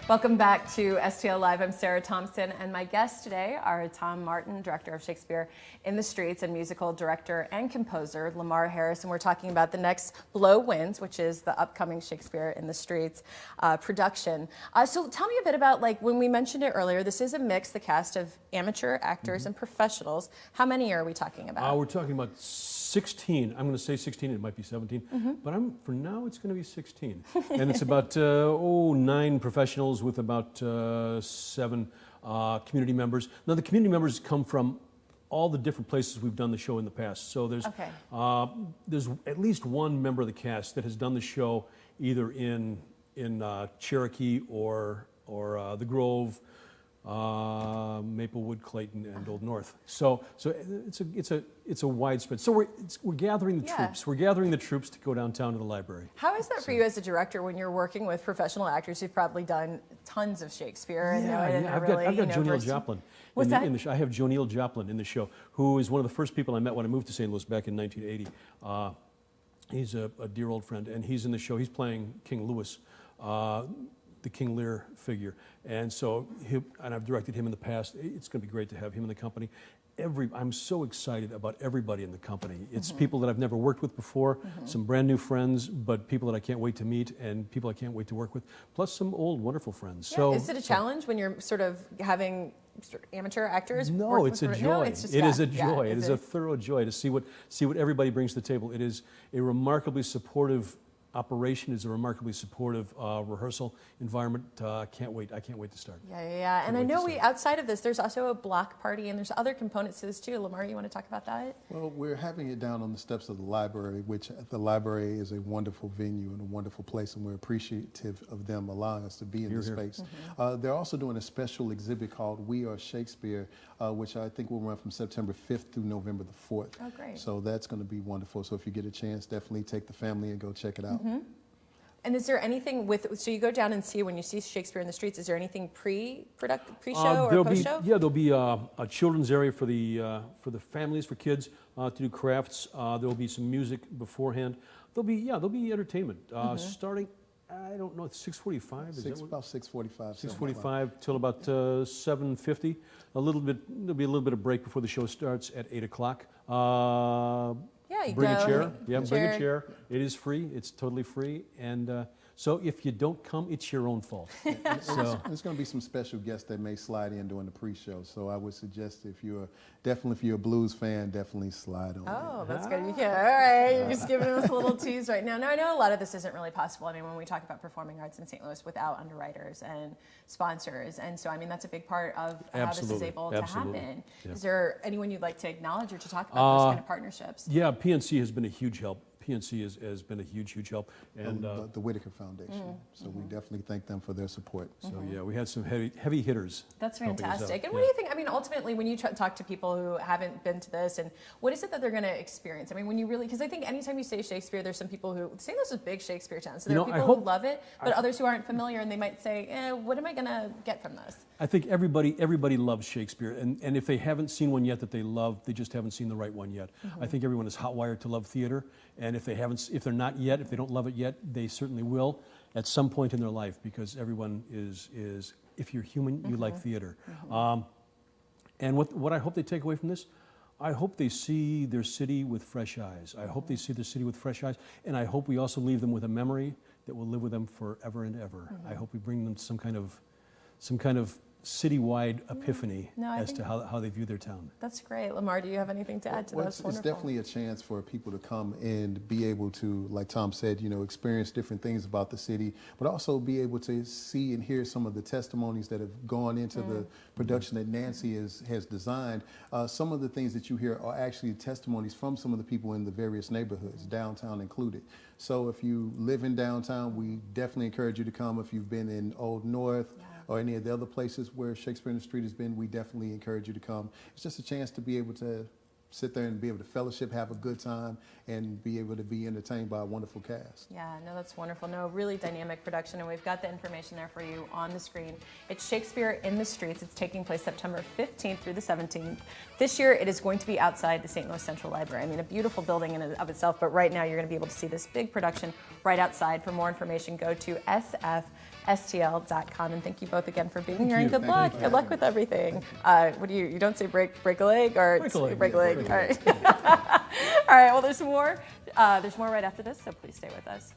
Welcome back to STL Live. I'm Sarah Thompson, and my guests today are Tom Martin, Director of Shakespeare in the Streets, and musical director and composer Lamar Harris. And we're talking about the next Blow Wins, which is the upcoming Shakespeare in the Streets production. So tell me a bit about, like, when we mentioned it earlier, this is a mix, the cast of amateur actors and professionals. How many are we talking about? We're talking about 16. I'm going to say 16. It might be 17, but for now it's going to be 16. And it's about 9 professionals with about 7 community members. Now the community members come from all the different places we've done the show in the past. So there's at least one member of the cast that has done the show either in Cherokee or the Grove, Maplewood, Clayton, and Old North. So it's a widespread. So we're gathering the troops. We're gathering the troops to go downtown to the library. How is that for you as a director when you're working with professional actors who've probably done tons of Shakespeare? I've got Jo Neal Joplin. What's that? In the show. I have Jo Neal Joplin in the show, who is one of the first people I met when I moved to St. Louis back in 1980. He's a dear old friend, and he's in the show. He's playing King Louis, the King Lear figure, and so I've directed him in the past. It's going to be great to have him in the company. I'm so excited about everybody in the company. It's people that I've never worked with before, some brand new friends, but people that I can't wait to meet and people I can't wait to work with, plus some old wonderful friends. Yeah. So, is it a challenge when you're sort of having amateur actors? No, it's a joy. No, it's just, it is a joy. Yeah, it is a thorough joy to see what everybody brings to the table. It is a remarkably supportive operation. Is a remarkably supportive rehearsal environment. I can't wait to start. Yeah. And I know outside of this, there's also a block party, and there's other components to this too. Lamar, you want to talk about that? Well, we're having it down on the steps of the library, which the library is a wonderful venue and a wonderful place, and we're appreciative of them allowing us to be in this space. They're also doing a special exhibit called We Are Shakespeare, which I think will run from September 5th through November the 4th. Oh, great. So that's going to be wonderful. So if you get a chance, definitely take the family and go check it out. And is there anything so you go down and see, when you see Shakespeare in the Streets, is there anything pre-show or post-show? There'll be a children's area for the families, for kids to do crafts. There'll be some music beforehand. There'll be entertainment starting. I don't know. It's 6:45. About 6:45. 6:45 till about 7:50. There'll be a little bit of break before the show starts at 8 o'clock. Bring a chair. Bring a chair. It is free. It's totally free. And so if you don't come, it's your own fault. So there's going to be some special guests that may slide in during the pre-show. So I would suggest if you're a blues fan, definitely slide on. Oh, that's good. All right, you're just giving us a little tease right now. Now, I know a lot of this isn't really possible. I mean, when we talk about performing arts in St. Louis without underwriters and sponsors, and so I mean that's a big part of how this is able to happen. Yeah. Is there anyone you'd like to acknowledge or to talk about those kind of partnerships? Yeah, PNC has been a huge help. PNC has been a huge help, and the Whitaker Foundation. So we definitely thank them for their support. So we had some heavy hitters. That's fantastic. And what do you think? I mean, ultimately, when you talk to people who haven't been to this, and what is it that they're going to experience? I mean, when you really, because I think anytime you say Shakespeare, there's some people who St. Louis is a big Shakespeare town, so there are people who love it, but others who aren't familiar, and they might say, what am I going to get from this? I think everybody loves Shakespeare, and if they haven't seen one yet that they love, they just haven't seen the right one yet. I think everyone is hot-wired to love theater, and if they're not yet, if they don't love it yet, they certainly will at some point in their life, because everyone is if you're human, you like theater. And what I hope they take away from this, I hope they see their city with fresh eyes. I hope they see their city with fresh eyes, and I hope we also leave them with a memory that will live with them forever and ever. I hope we bring them some kind of citywide epiphany as to how they view their town. That's great. Lamar, do you have anything to add to that? It's definitely a chance for people to come and be able to, like Tom said, experience different things about the city, but also be able to see and hear some of the testimonies that have gone into the production that Nancy has designed. Some of the things that you hear are actually testimonies from some of the people in the various neighborhoods, downtown included. So if you live in downtown, we definitely encourage you to come. If you've been in Old North, or any of the other places where Shakespeare in the Street has been, we definitely encourage you to come. It's just a chance to be able to sit there and be able to fellowship, have a good time, and be able to be entertained by a wonderful cast. Yeah, no, that's wonderful. No, really dynamic production, and we've got the information there for you on the screen. It's Shakespeare in the Streets. It's taking place September 15th through the 17th. This year, it is going to be outside the St. Louis Central Library. I mean, a beautiful building in and of itself, but right now you're going to be able to see this big production right outside. For more information, go to sfstl.com. And thank you both again for being here, and good luck. Good luck with everything. What do you don't say break a leg, or Break a leg. All right. All right, well, there's more right after this, so please stay with us.